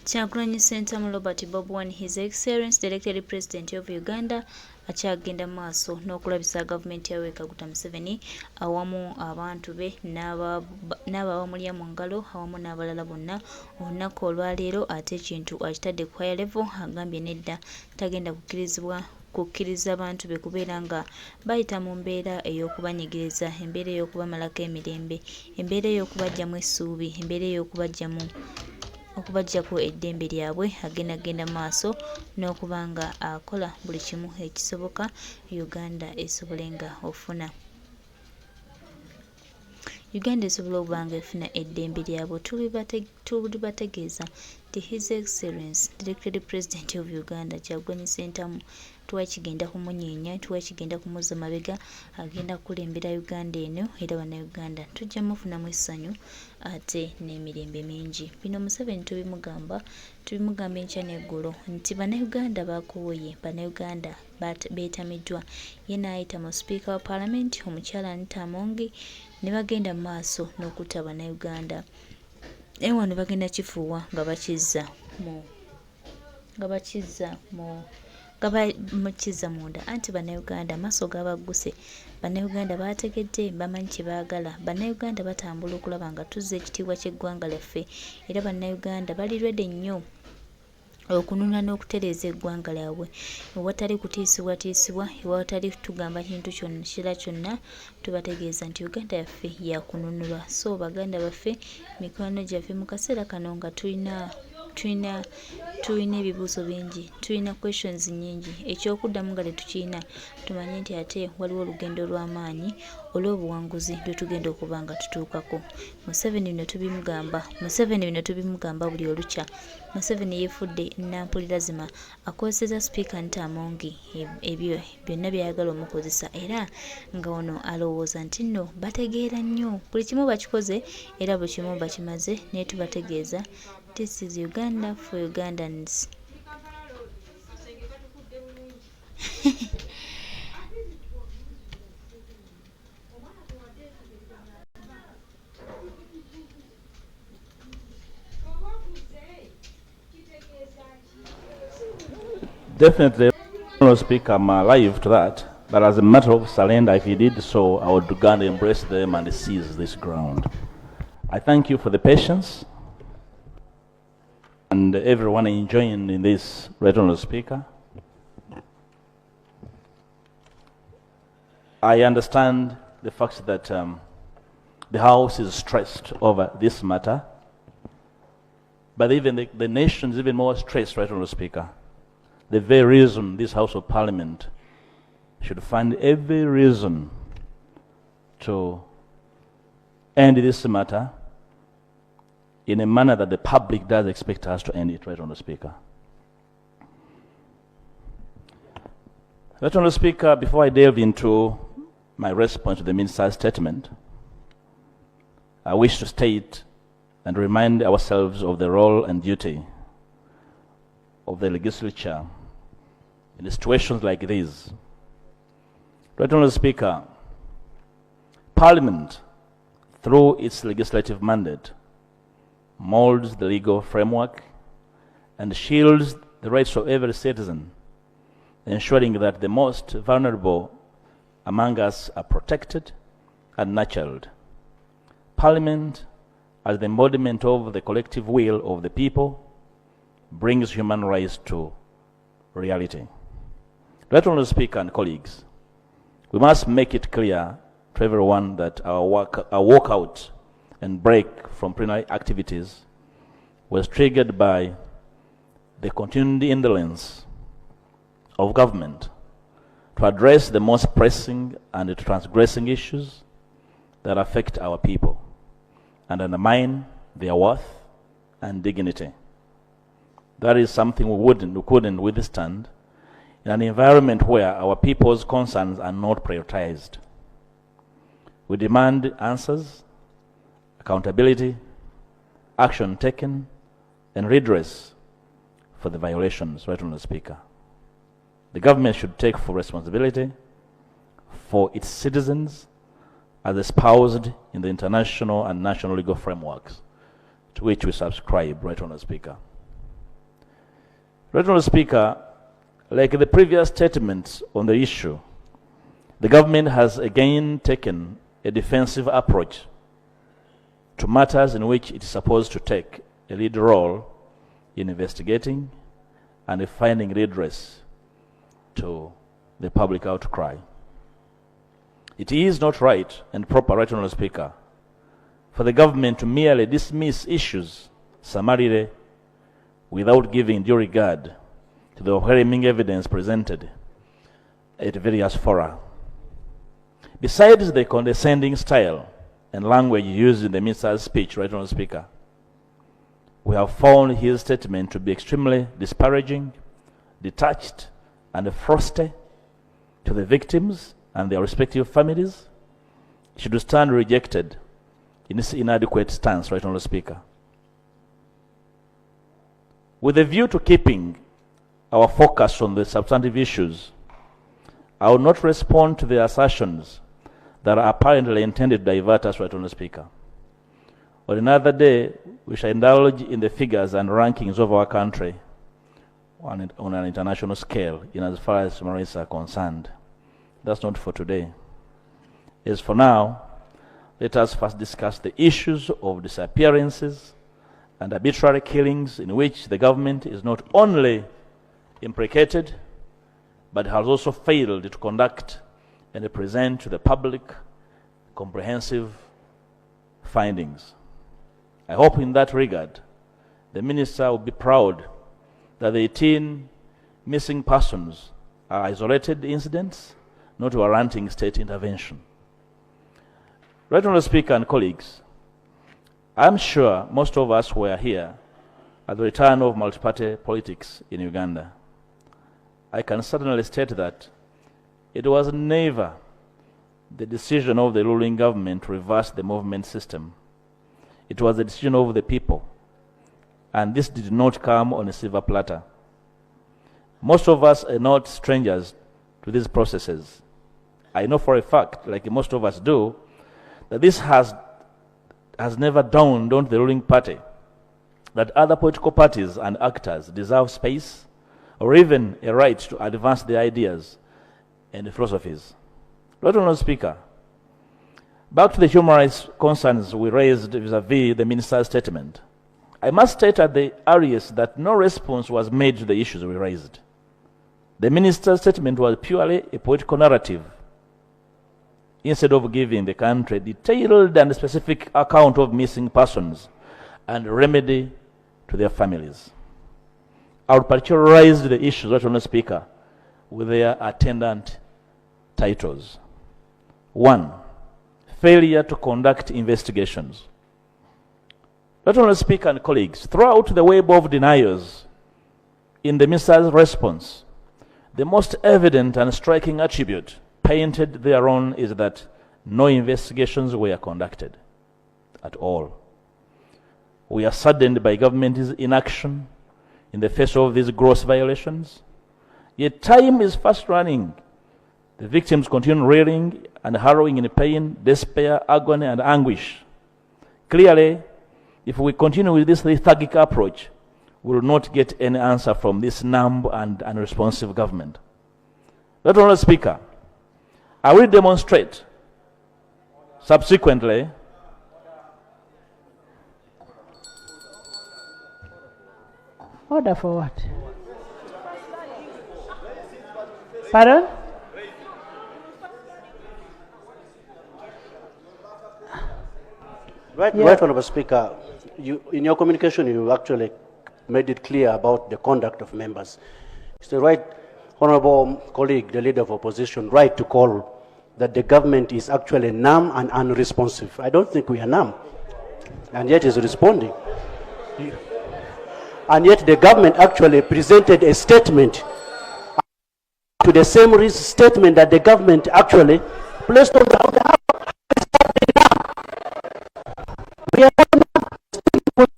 Kyagulanyi Ssentamu Robert Bob Wine, His Excellency the elected President of Uganda, akyagenda maaso n'okulabisa gavumenti ya Yoweri Kaguta Museveni awamu abantu be n'ababamulya mu ngalo awamu n'abalala bonna olunaku olwaleero, ate ekintu akitadde ku high level. Agambye nedda tagenda kukkiriza abantu be kubeera nga bayita mu mbeera ey'okubanyigiriza, embeera ey'okubamalako emirembe, embeera ey'okubajjamu essuubi, embeera okubaggyako eddembe lyabwe. Agenda maaso n'okuba nga akola buli kimu ekisoboka Uganda esobole nga ofuna okuba nga efuna eddembe lyabwe. Tulibategeeza nti His Excellency the elected President of Uganda Kyagulanyi Ssentamu twakigenda kumunyeenya, twakigenda kumuza mabega, agenda kukulembera Uganda eno, era bannayuganda tujja mufunamu essanyu ate n'emirembe mingi. Bino Museveni tubimugamba enkya n'eggulo nti bannayuganda bakooye, bannayuganda beetamiddwa. Ye n'ayita mu sipiika wa paalamenti omukyala Anita Amongi ne bagenda mu maaso n'okutta bannayuganda. Ewa ne bagenda kifuuwa nga bakizza munda, anti bannayuganda maaso gabagguse. Bannayuganda bategedde, bamanyi kye baagala. Bannayuganda batambula okulaba nga tuzza ekitiibwa ky'eggwanga lyaffe, era bannayuganda bali lwedde nnyo okununula n'okutereeza eggwanga lyabwe ewatali kutiisibwatiisibwa, ewatali tugamba kintu kyonna. Tubategeeza nti Uganda yaffe yakununulwa. So baganda baffe, mikwano gyaffe, mu kaseera kano nga tulina ebibuuzo bingi, tulina questions nnyingi, ekyokuddamu nga tetukirina, tumanye nti ate waliwo olugendo lw'amaanyi olw'obuwanguzi lwe tugenda okuba nga tutuukako. Museveni bino tubimugamba buli olukya. Museveni yeefudde nampulira zima, akozeseza sipiika Anita Amongi ebyo byonna by'ayagala omukozesa, era nga ono alowooza nti nno bategeera nnyo, buli kimu bakikoze era buli kimu bakimaze. Naye tubategeeza this is Uganda for Ugandans. Definitely, Honourable Speaker, I'm alive to that. But as a matter of surrender, if he did so, I would go and embrace them and seize this ground. I thank you for the patience and everyone enjoying in this, Right Honourable Speaker. I understand the fact that the House is stressed over this matter, but even the nation is even more stressed, Right Honourable Speaker. The very reason this House of Parliament should find every reason to end this matter in a manner that the public does expect us to end it, Right Honourable Speaker. Right Honourable Speaker, before I delve into my response to the Minister's statement, I wish to state and remind ourselves of the role and duty of the legislature in situations like these. Right Honourable Speaker, Parliament, through its legislative mandate, molds the legal framework and shields the rights of every citizen, ensuring that the most vulnerable among us are protected and nurtured. Parliament, as the embodiment of the collective will of the people, brings human rights to reality. Right Honourable Speaker and colleagues, we must make it clear to everyone that our walkout and break from plenary activities was triggered by the continued indolence of government to address the most pressing and transgressing issues that affect our people and undermine their worth and dignity. That is something we couldn't withstand in an environment where our people's concerns are not prioritized. We demand answers, accountability, action taken, and redress for the violations, Right Honourable Speaker. The government should take full responsibility for its citizens as espoused in the international and national legal frameworks to which we subscribe, Right Honourable Speaker. Right Honourable Speaker, like the previous statements on the issue, the government has again taken a defensive approach to matters in which it is supposed to take a lead role in investigating and finding redress to the public outcry. It is not right and proper, Right Honourable Speaker, for the government to merely dismiss issues summarily without giving due regard to the overwhelming evidence presented at various fora. Besides the condescending style and language used in the minister's speech, Right Honourable Speaker, we have found his statement to be extremely disparaging, detached, and frosty to the victims and their respective families. It should stand rejected in its inadequate stance, Right Honourable Speaker. With a view to keeping our focus on the substantive issues, I will not respond to the assertions that are apparently intended to divert us, Right Honourable Speaker. On another day, we shall indulge in the figures and rankings of our country on an international scale in as far as human rights are concerned. That's not for today. As for now, let us first discuss the issues of disappearances and arbitrary killings in which the government is not only implicated, but has also failed to conduct and present to the public comprehensive findings. I hope in that regard, the Minister will be proud that the 18 missing persons are isolated incidents, not warranting state intervention. Right Honourable Speaker and colleagues, I'm sure most of us were here at the return of multi-party politics in Uganda. I can certainly state that it was never the decision of the ruling government to reverse the movement system. It was the decision of the people, and this did not come on a silver platter. Most of us are not strangers to these processes. I know for a fact, like most of us do, that this has never dawned on the ruling party that other political parties and actors deserve space or even a right to advance their ideas and philosophies. Right Honourable Speaker, back to the human rights concerns we raised vis-a-vis the Minister's statement. I must state at the earliest that no response was made to the issues we raised. The Minister's statement was purely a political narrative, instead of giving the country a detailed and specific account of missing persons and remedy to their families. I would particularize the issues, Right Honourable Speaker, with their attendant titles. 1. Failure to conduct investigations. Right Honourable Speaker and colleagues, throughout the web of denials in the Minister's response, the most evident and striking attribute painted thereon is that no investigations were conducted at all. We are saddened by government's inaction in the face of these gross violations. Yet time is fast running. The victims continue reeling and harrowing in pain, despair, agony, and anguish. Clearly, if we continue with this lethargic approach, we will not get any answer from this numb and unresponsive government. Right Honourable Speaker, I will demonstrate subsequently Order for what? Pardon? Right, Yeah. Right Honourable Speaker, in your communication you actually made it clear about the conduct of members. It's the right honourable colleague, the leader of opposition, right to call that the government is actually numb and unresponsive. I don't think we are numb, and yet is responding. And yet the government actually presented a statement to the same statement that the government actually placed on the house. We are not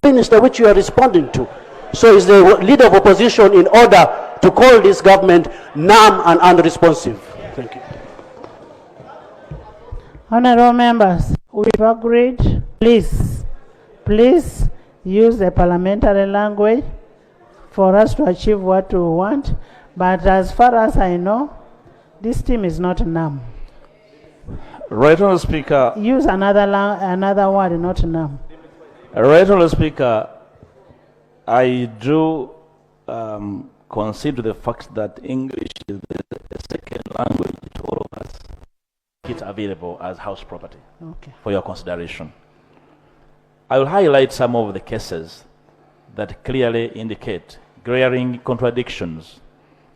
the minister which you are responding to. So is the leader of opposition in order to call this government numb and unresponsive. Thank you. Honorable members, we've agreed. Please use the parliamentary language for us to achieve what we want. But as far as I know, this team is not numb. Right, Honourable Speaker. Use another word, not numb. Right, Honourable Speaker. I do concede to the fact that English is the second language to all of us. It's available as house property for your consideration. I will highlight some of the cases that clearly indicate glaring contradictions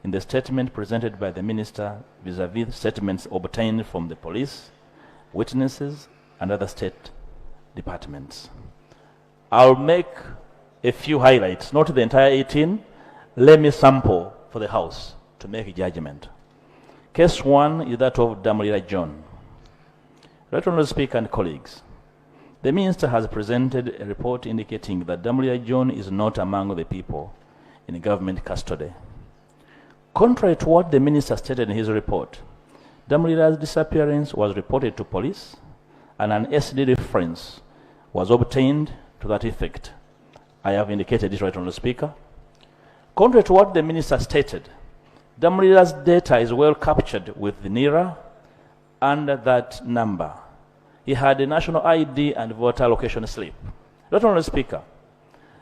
in the statement presented by the Minister vis-à-vis statements obtained from the police, witnesses, and other state departments. I'll make a few highlights, not the entire 18. Let me sample for the House to make a judgment. Case 1 is that of Akulira John. Right, Honourable Speaker and colleagues, the Minister has presented a report indicating that Akulira John is not among the people in government custody. Contrary to what the Minister stated in his report, Akulira's disappearance was reported to police and an SD reference was obtained to that effect. I have indicated this, right, Honourable Speaker. Contrary to what the Minister stated, Akulira's data is well captured with the NIRA and that number. He had a national ID and voter location slip. Right, Honourable Speaker,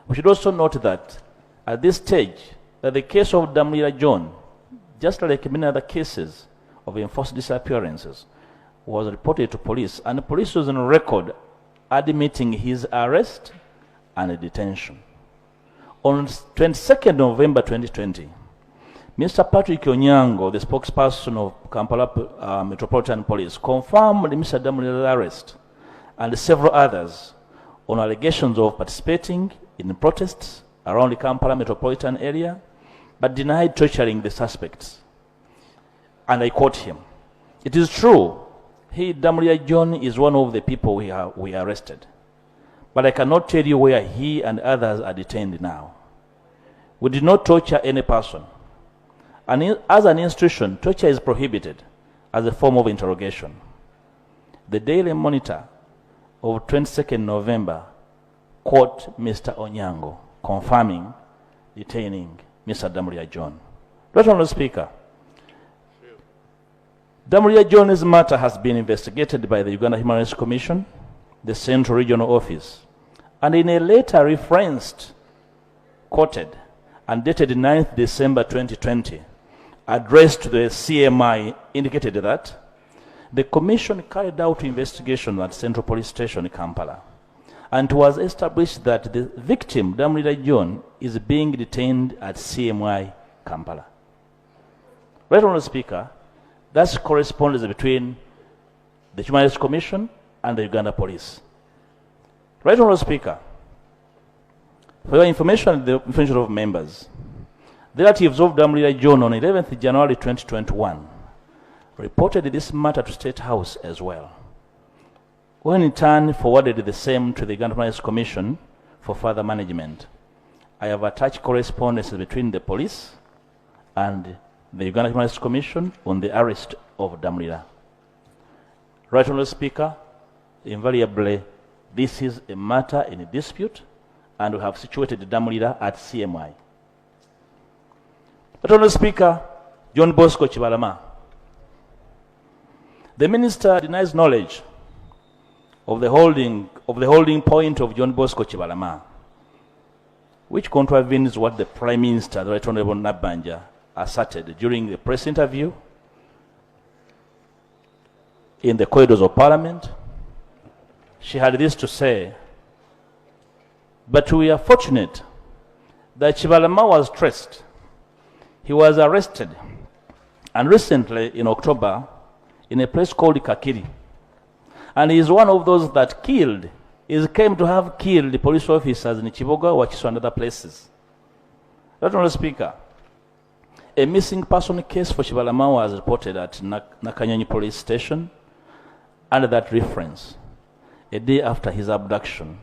we should also note that at this stage, that the case of Akulira John, just like many other cases of enforced disappearances, was reported to police, and the police was on record admitting his arrest and detention. On 22nd November 2020, Mr. Patrick Onyango, the spokesperson of Kampala Metropolitan Police, confirmed Mr. Akulira's arrest and several others on allegations of participating in protests around the Kampala metropolitan area, but denied torturing the suspects. And I quote him, "It is true, Akulira John is one of the people we arrested, but I cannot tell you where he and others are detained now. We did not torture any person. And as an institution, torture is prohibited as a form of interrogation." The Daily Monitor of 22nd November quote Mr. Onyango, confirming detaining Mr. Akulira John. Right, Honourable Speaker, Akulira John's matter has been investigated by the Uganda Human Rights Commission, the Central Regional Office, and in a letter referenced, quoted, and dated 9th December 2020, addressed to the CMI, indicated that the Commission carried out investigation at Central Police Station in Kampala, and it was established that the victim, Akulira John, is being detained at CMI Kampala. Right, Honourable Speaker, that's correspondence between the Human Rights Commission and the Uganda Police. Right, Honourable Speaker, for your information and the information of members, the relatives of Akulira John on 11th January 2021 reported this matter to State House as well, when in turn forwarded the same to the Uganda Human Rights Commission for further management. I have attached correspondence between the police and the Uganda Human Rights Commission on the arrest of Akulira. Right, Honourable Speaker, invariably, this is a matter in dispute, and we have situated Akulira at CMI. Right, Honourable Speaker, John Bosco Kibalama, the Minister denies knowledge of the holding point of John Bosco Kibalama, which contravenes what the Prime Minister, the Right Honourable Nabanja, asserted during the press interview in the corridors of Parliament. She had this to say: "But we are fortunate that Kibalama was traced. He was arrested, and recently in October, in a place called Kakiri. And he is one of those that killed, is claimed to have killed the police officers in Chiboga, Wakiso, and other places." Right, Honourable Speaker, a missing person case for Kibalama was reported at Nakanyonyi Police Station under that reference, a day after his abduction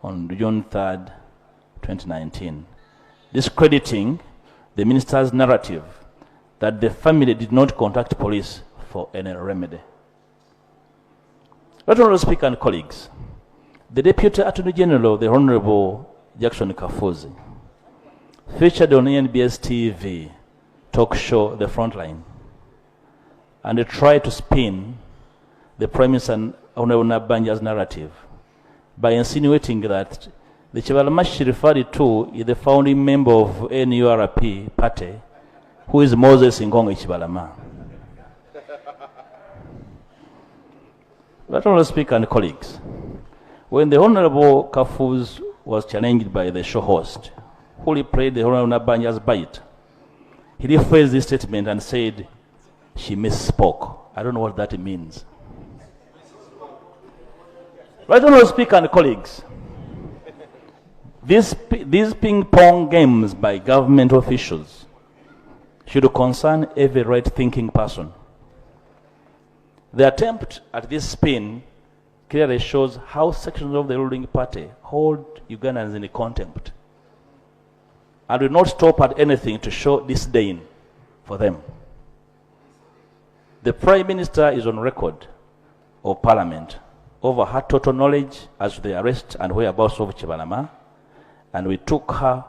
on June 3rd, 2019, discrediting the Minister's narrative that the family did not contact police for any remedy. Right, Honourable Speaker and colleagues, the Deputy Attorney General, the Honourable Jackson Kafuzi, featured on NBS TV talk show The Frontline, and they tried to spin the Prime Minister Honorable Nabanja's narrative by insinuating that the Chibalama she referred to is the founding member of NURP party, who is Moses Ngongo Chibalama. But Honorable Speaker and colleagues, when the Honorable Kafuz was challenged by the show host, who replayed the Honorable Nabanja's bite, he rephrased this statement and said she misspoke. I don't know what that means. Right, Honorable Speaker and colleagues, these ping-pong games by government officials should concern every right-thinking person. The attempt at this spin clearly shows how sections of the ruling party hold Ugandans in contempt and will not stop at anything to show disdain for them. The Prime Minister is on record of Parliament over her total knowledge as to the arrest and whereabouts of Chibalama, and we took her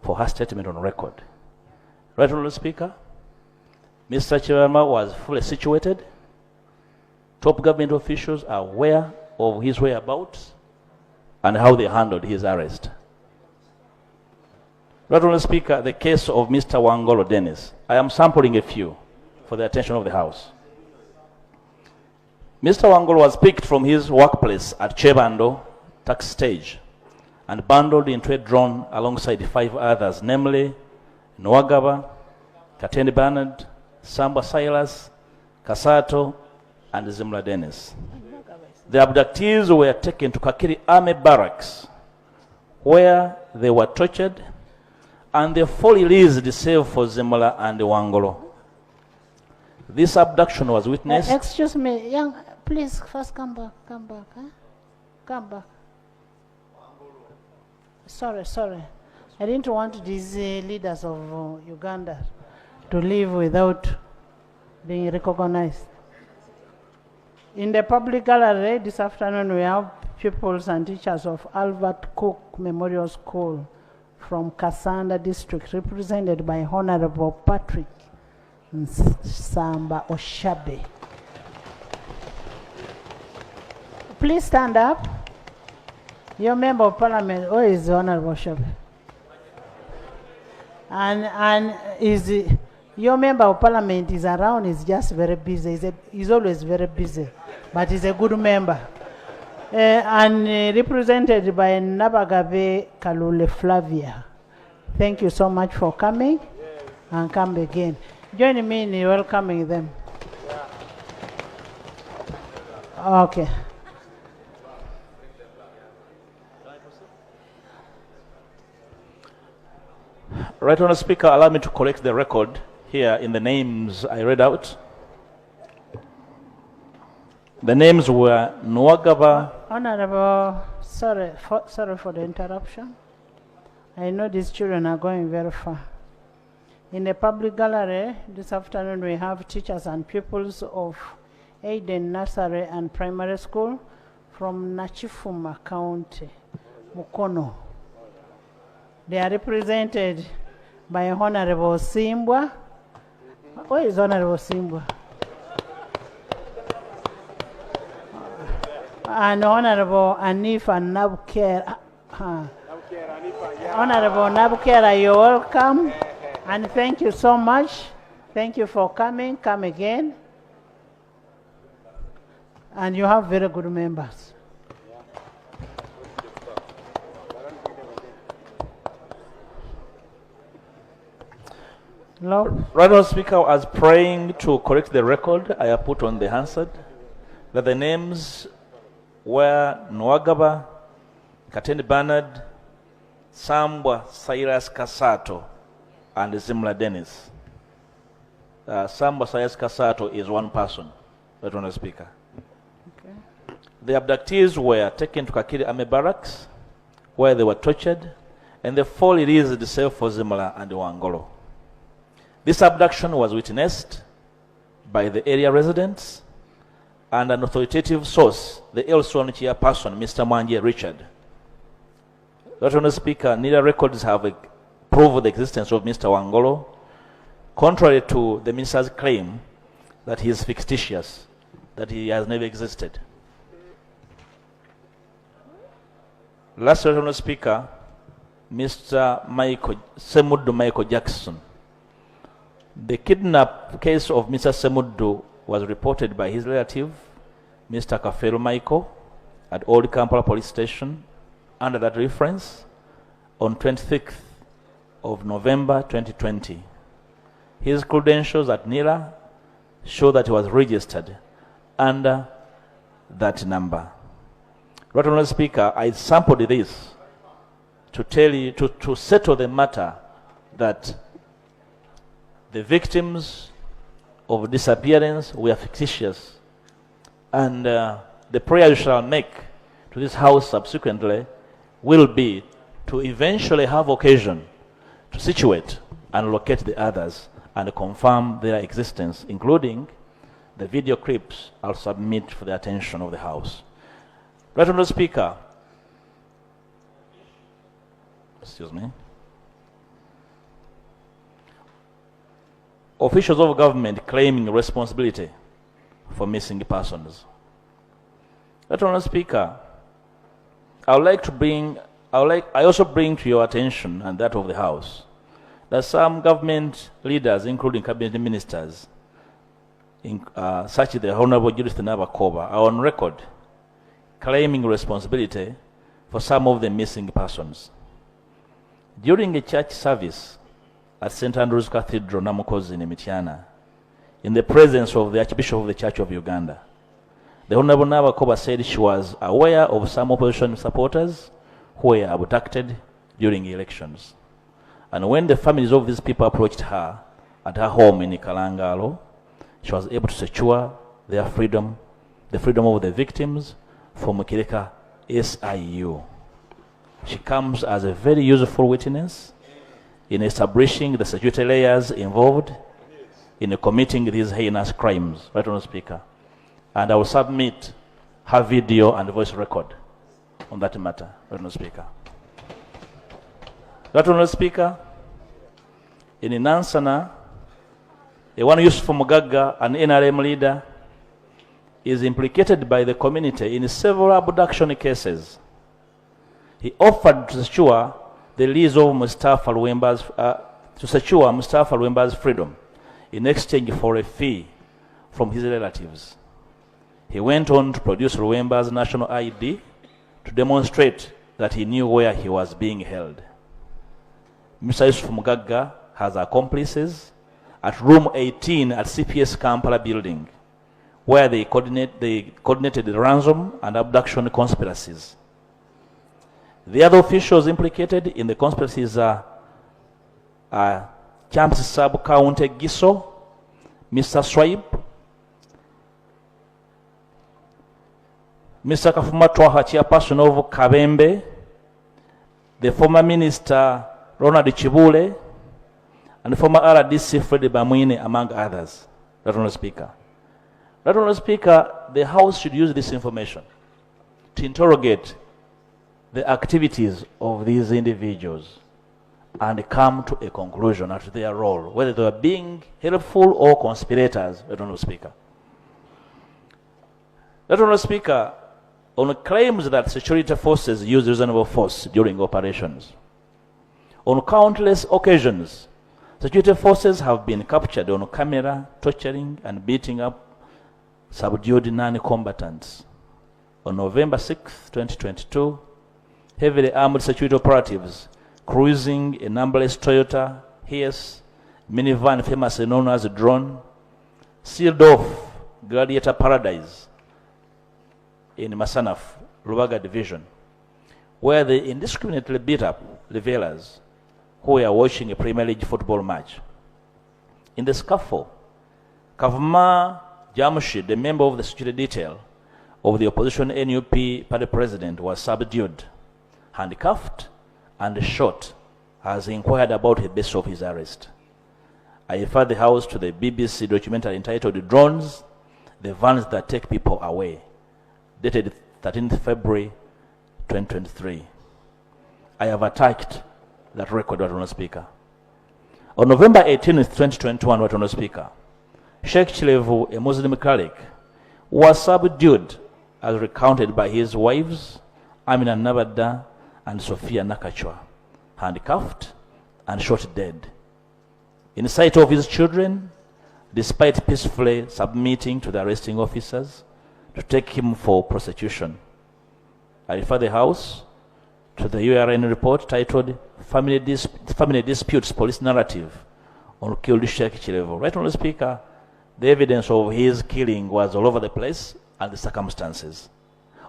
for her statement on record. Right, Honourable Speaker, Mr. Chibalama was fully situated. Top government officials are aware of his whereabouts and how they handled his arrest. Right, Honourable Speaker, the case of Mr. Wangolo Dennis, I am sampling a few for the attention of the House. Mr. Wangolo was picked from his workplace at Chebando taxi stage and bundled into a drone alongside 5 others, namely Nwagaba, Katende Bernard, Samba Silas, Kasato, and Zimla Dennis. The abductees were taken to Kakiri Army Barracks, where they were tortured, and they fully released save for Zimla and Wangolo. This abduction was witnessed. Excuse me, young, please first come back, huh? Come back. Sorry. I didn't want these leaders of Uganda to leave without being recognized. In the public gallery this afternoon, we have pupils and teachers of Albert Cook Memorial School from Kasanda district, represented by Honorable Patrick Samba Oshabe. Please stand up. Your member of parliament, where is the Honorable Oshabe? And is your member of parliament is around, is just very busy. He's always very busy, but he's a good member. And represented by Nabagabe Kalule Flavia. Thank you so much for coming, and come again. Join me in welcoming them. Okay. Right, Honourable Speaker, allow me to correct the record here in the names I read out. The names were Nwagaba. Honorable, sorry for the interruption. I know these children are going very far. In the public gallery this afternoon, we have teachers and pupils of Aiden Nursery and Primary School from Nachifuma County, Mukono. They are represented by Honorable Simbwa. Where is Honorable Simbwa? And Honorable Anifa Nabukera. Honorable Nabukera, you're welcome. And thank you so much. Thank you for coming. Come again. And you have very good members. Right, Honourable Speaker, I was praying to correct the record. I have put on the Hansard that the names were Nwagaba, Katende Bernard, Sambwa Silas Kasato, and Zimla Dennis. Sambwa Silas Kasato is one person, right, Honourable Speaker. Okay. The abductees were taken to Kakiri Army Barracks, where they were tortured, and they fully released the save for Zimla and Wangolo. This abduction was witnessed by the area residents and an authoritative source, the Elson chairperson, Mr. Mwanje Richard. Honourable Speaker, neither records have prove the existence of Mr. Wangolo, contrary to the minister's claim that he is fictitious, that he has never existed. Last Honourable Speaker, Mr. Semuddu Michael Jackson. The kidnap case of Mr. Semuddu was reported by his relative, Mr. Kafero Michael, at Old Kampala Police Station under that reference on 26th of November 2020. His credentials at NIRA show that he was registered under that number. Right Honourable Speaker, I sampled this to tell you, to settle the matter that the victims of disappearance were fictitious, and the prayer you shall make to this House subsequently will be to eventually have occasion to situate and locate the others and confirm their existence, including the video clips I'll submit for the attention of the House. Right Honourable Speaker, excuse me, officials of government claiming responsibility for missing persons. Right Honourable Speaker, I also bring to your attention and that of the House that some government leaders, including cabinet ministers, such as the Honourable Judith Nabakoba, are on record claiming responsibility for some of the missing persons. During a church service at St. Andrew's Cathedral, Namukozi in Mityana, in the presence of the Archbishop of the Church of Uganda, the Honourable Nabakoba said she was aware of some opposition supporters who were abducted during elections. And when the families of these people approached her at her home in Kalangalo, she was able to secure their freedom, the freedom of the victims, from Kireka SIU. She comes as a very useful witness in establishing the security layers involved in committing these heinous crimes. Right Honourable Speaker. And I will submit her video and voice record on that matter. Right Honourable Speaker. Right Honourable Speaker, in Nansana, one Yusuf Mugaga, an NRM leader, is implicated by the community in several abduction cases. He offered to secure the release of Mustafa Luemba's freedom in exchange for a fee from his relatives. He went on to produce Luemba's national ID to demonstrate that he knew where he was being held. Mr. Yusuf Mugaga has accomplices at room 18 at CPS Kampala building, where they coordinated the ransom and abduction conspiracies. The other officials implicated in the conspiracies are Champs Sub-County Giso, Mr. Swipe, Mr. Kafuma Twaha, chairperson of Kabembe, the former minister Ronald Chibule, and former RDC Fred Bamwine, among others. Right Honourable Speaker. Right Honourable Speaker, the House should use this information to interrogate the activities of these individuals and come to a conclusion as to their role, whether they were being helpful or conspirators. Right Honourable Speaker. Right Honourable Speaker, on claims that security forces use reasonable force during operations, on countless occasions, security forces have been captured on camera, torturing and beating up subdued non-combatants. On November 6, 2022, heavily armed security operatives cruising a numberless Toyota Hiace minivan famously known as a drone sealed off Gladiator Paradise in Masanaf, Lubaga Division, where they indiscriminately beat up revelers who were watching a Premier League football match. In the scuffle, Kavuma Jamshid, the member of the security detail of the opposition NUP party president, was subdued, handcuffed, and shot as he inquired about the basis of his arrest. I refer the House to the BBC documentary entitled Drones, the Vans That Take People Away, dated 13th February 2023. I have attached that record, Right Honourable Speaker. On November 18th, 2021, Right Honourable Speaker, Sheikh Chilevu, a Muslim cleric, was subdued as recounted by his wives, Amina Nabada and Sophia Nakachwa, handcuffed and shot dead. In sight of his children, despite peacefully submitting to the arresting officers to take him for prosecution. I refer the House to the URN report titled Family Disputes Police Narrative on Killed Sheikh Chilevu. Right Honourable Speaker, the evidence of his killing was all over the place and the circumstances.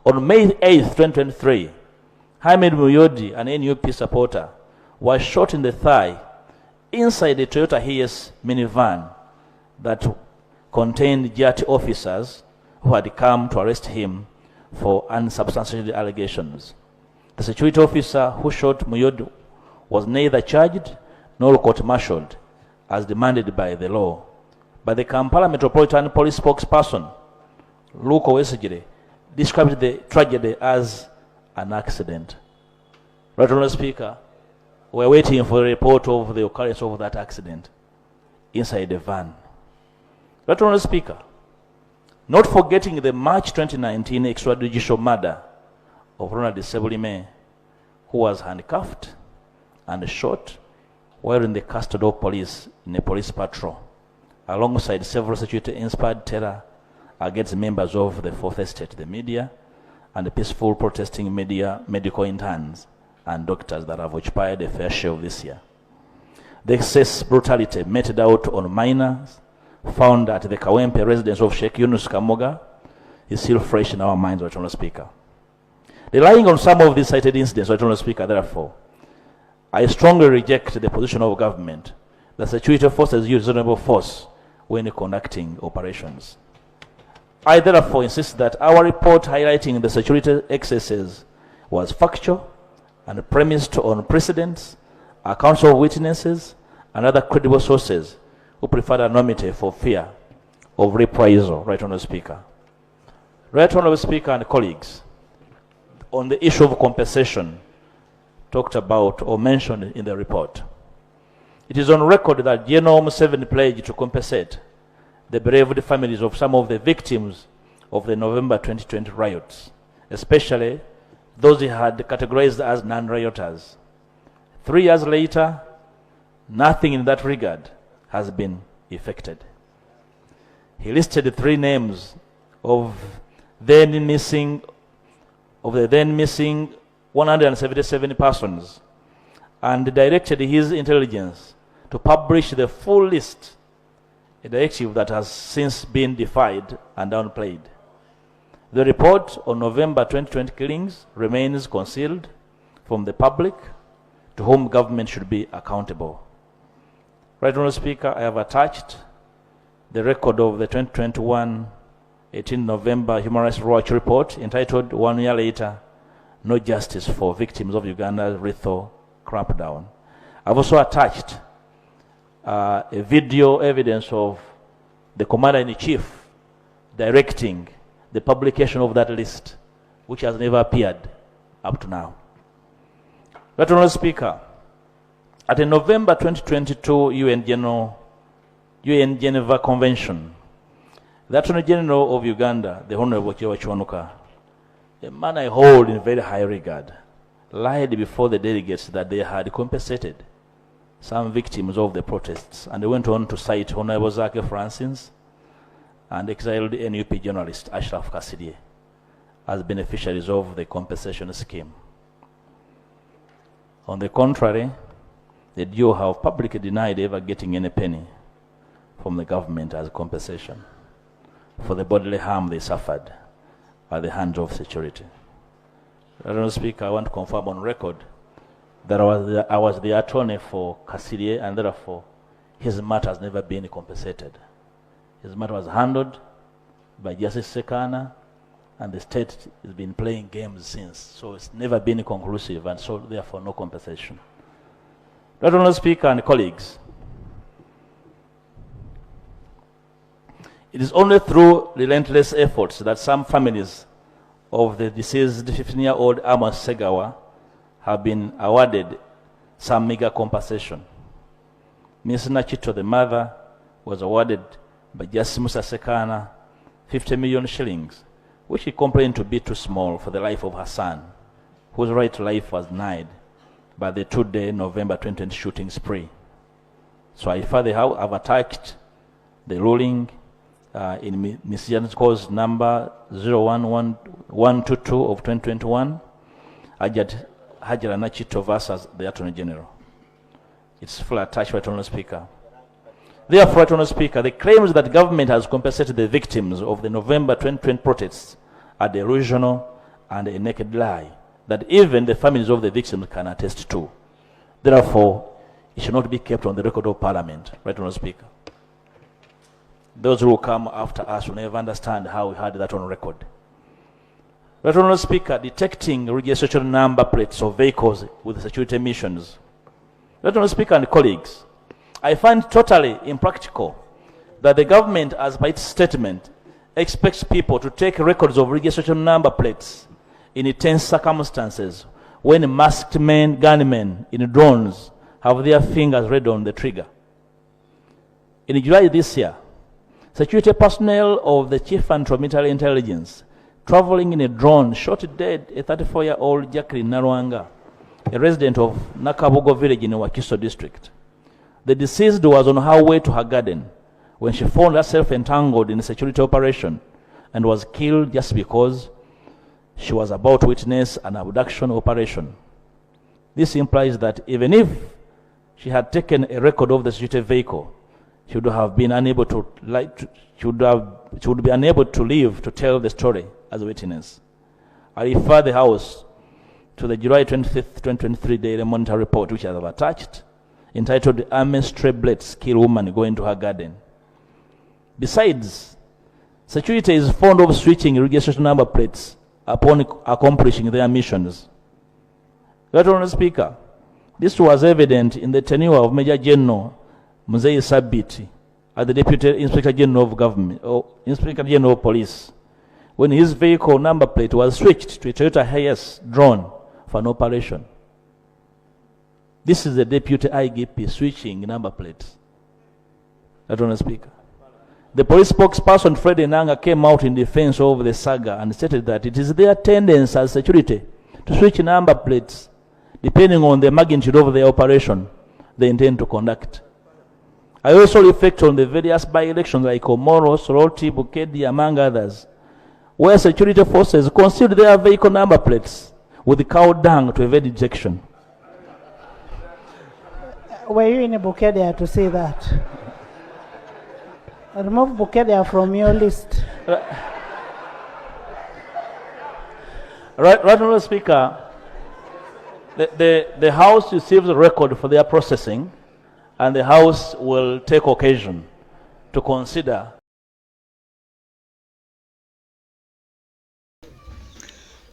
On May 8th, 2023, Hamid Muyodi, an NUP supporter, was shot in the thigh inside a Toyota Hiace minivan that contained JAT officers who had come to arrest him for unsubstantiated allegations. The security officer who shot Muyodi was neither charged nor court-martialed as demanded by the law. But the Kampala Metropolitan Police spokesperson, Luke Owesegire, described the tragedy as an accident. Right Honourable Speaker, we're waiting for a report of the occurrence of that accident inside the van. Right Honourable Speaker, not forgetting the March 2019 extrajudicial murder of Ronald Sebulime, who was handcuffed and shot while in the custody of police in a police patrol, alongside several security-inspired terror against members of the Fourth Estate, the media, and the peaceful protesting media, medical interns, and doctors that have occupied a fair share of this year. The excess brutality meted out on minors found at the Kawempe residence of Sheikh Yunus Kamoga is still fresh in our minds, Right Honourable Speaker. Relying on some of these cited incidents, Right Honourable Speaker, therefore, I strongly reject the position of government that security forces use reasonable force when conducting operations. I therefore insist that our report highlighting the security excesses was factual and premised on precedents, accounts of witnesses, and other credible sources who preferred anonymity for fear of reprisal, Right Honourable Speaker. Right Honourable Speaker and colleagues, on the issue of compensation talked about or mentioned in the report, it is on record that General Museveni pledged to compensate the bereaved families of some of the victims of the November 2020 riots, especially those he had categorized as non-rioters. 3 years later, nothing in that regard has been effected. He listed the 3 names of the then missing 177 persons and directed his intelligence to publish the full list, a directive that has since been defied and downplayed. The report on November 2020 killings remains concealed from the public, to whom government should be accountable. Right Honourable Speaker, I have attached the record of the 2021 18 November Human Rights Watch report entitled 1 Year Later, No Justice for Victims of Uganda's Lethal Crackdown. I've also attached a video evidence of the Commander-in-Chief directing the publication of that list, which has never appeared up to now. Right Honourable Speaker, at a November 2022 UN Geneva Convention, the Attorney General of Uganda, the Honourable Kiwa Chwanuka, a man I hold in very high regard, lied before the delegates that they had compensated some victims of the protests, and they went on to cite Honourable Zake Francis and exiled NUP journalist Ashraf Kasirye as beneficiaries of the compensation scheme. On the contrary, the duo have publicly denied ever getting any penny from the government as compensation for the bodily harm they suffered at the hands of security. Honourable Speaker, I want to confirm on record that I was the attorney for Kasirye, and therefore his matter has never been compensated. His matter was handled by Justice Sekana, and the state has been playing games since, so it's never been conclusive, and so therefore no compensation. Honourable Speaker and colleagues, it is only through relentless efforts that some families of the deceased 15-year-old Amos Segawa have been awarded some meager compensation. Ms. Nakito, the mother, was awarded by Justice Musa Sekana 50 million shillings, which she complained to be too small for the life of her son, whose right to life was denied by the two-day November 2020 shooting spree. So I further have attacked the ruling in Ms. Jan's cause number 011122 of 2021, Hajara Nakito versus the Attorney General. It's full attached, Right Honourable Speaker. Therefore, Right Honourable Speaker, the claims that the government has compensated the victims of the November 2020 protests are delusional and a naked lie that even the families of the victims can attest to. Therefore, it should not be kept on the record of Parliament, Right Honourable Speaker. Those who will come after us will never understand how we had that on record. Right Honourable Speaker, detecting registration number plates of vehicles with security missions. Right Honourable Speaker and colleagues, I find totally impractical that the government, as by its statement, expects people to take records of registration number plates in tense circumstances when masked men, gunmen in drones have their fingers read on the trigger. In July this year, security personnel of the Chief Military Intelligence traveling in a drone shot dead a 34-year-old Jacqueline Narwanga, a resident of Nakabogo village in Wakiso district. The deceased was on her way to her garden when she found herself entangled in a security operation and was killed just because she was about to witness an abduction operation. This implies that even if she had taken a record of the security vehicle, she would have been unable to she would be unable to live to tell the story as a witness. I refer the House to the July 25th, 2023 Daily Monitor report, which I have attached, entitled "Army Stray Bullets Kill Woman Going to Her Garden." Besides, security is fond of switching registration number plates upon accomplishing their missions. Right Honourable Speaker, this was evident in the tenure of Major General Muzei Sabiti as the Deputy Inspector General of Government, or Inspector General of Police, when his vehicle number plate was switched to a Toyota Hiace drone for an operation. This is the Deputy IGP switching number plates. Right Honourable Speaker. The police spokesperson Fred Enanga came out in defense of the saga and stated that it is their tendency as security to switch number plates depending on the magnitude of the operation they intend to conduct. I also reflect on the various by-elections like Omoro, Soroti, Bukedi, among others, where security forces concealed their vehicle number plates with cow dung to evade detection. Were you in a Bukedia to say that? Remove Bukedia from your list. Right Honourable Speaker, the House receives a record for their processing, and the House will take occasion to consider.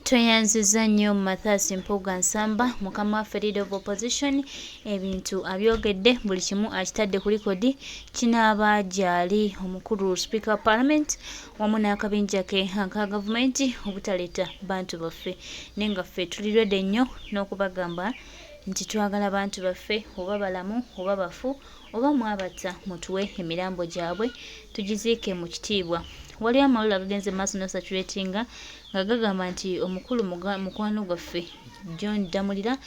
Tweyanziza nnyo Mathias Mpuuga Nsamba, mukama waffe Leader of Opposition, ebintu abyogedde buli kimu akitadde ku likodi, kinaaba gyali omukulu Speaker of Parliament wamu n'akabinja ke aka gavumenti obutaleeta bantu baffe. Naye nga ffe tuli ready nnyo n'okubagamba nti twagala bantu baffe oba balamu oba bafu oba mwabata mutuwe emirambo gyabwe tugiziike mu kitiibwa. Waliwo amalulu agagenze maaso n'osatulatinga nga gagamba nti omukulu mukwano gwaffe John Damulira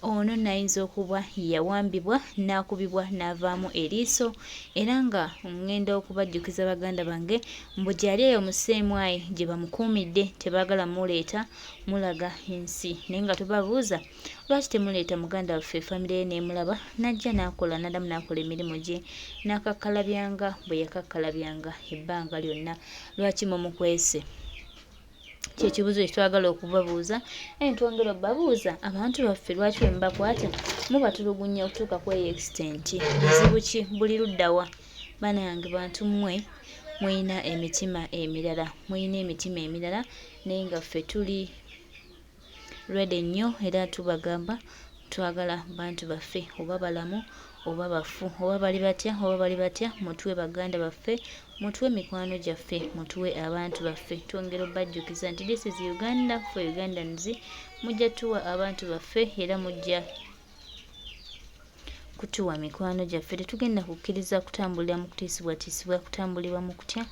ono nayinza okuba yawambibwa n'akubibwa n'avaamu eriiso era nga ngenda okubajjukiza baganda bange mbu gyali eyo mu Sseemwayi gye bamukuumidde tebaagala muleeta mulaga ensi. Naye nga tubabuuza lwaki temuleeta muganda waffe famire ye n'emulaba n'ajja n'akola n'addamu n'akola emirimu gye n'akakkalabyanga bwe yakakkalabyanga ebbanga lyonna, lwaki mumukwese? Kyekibuuzo kyetwagala okubabuuza naye twongera obabuuza abantu baffe lwaki bwe mubakwata mubatulugunya okutuuka ku extent. Bizibu ki buli luddawa? Baana yange bantu mmwe muyina emitima emirala, naye nga ffe tuli ready nnyo era tubagamba twagala bantu baffe oba balamu oba bafu oba bali batya mutuwe baganda baffe, mutuwe mikwano gyaffe, mutuwe abantu baffe. Twongera obajjukiza nti this is Uganda for Ugandans. Mujja tuwa abantu baffe era mujja kutuwa mikwano gyaffe tetugenda kukkiriza kutambulira mu kutiisibwatiisibwa kutambulibwa mu kutya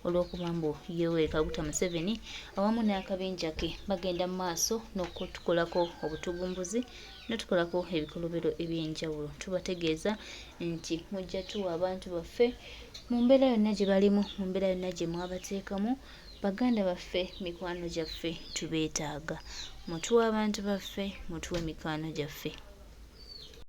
olw'okuba mbu Yoweri Kaguta Museveni awamu n'akabinja ke bagenda mu maaso n'okutukolako obutugumbuzi n'otukolako ebikolobero eby'enjawulo. Tubategeeza nti mujja tuwa abantu baffe mu mbeera yonna gye balimu, mu mbeera yonna gye mwabateekamu, baganda baffe mikwano gyaffe tubeetaaga. Mutuwe abantu baffe, mutuwe mikwano gyaffe.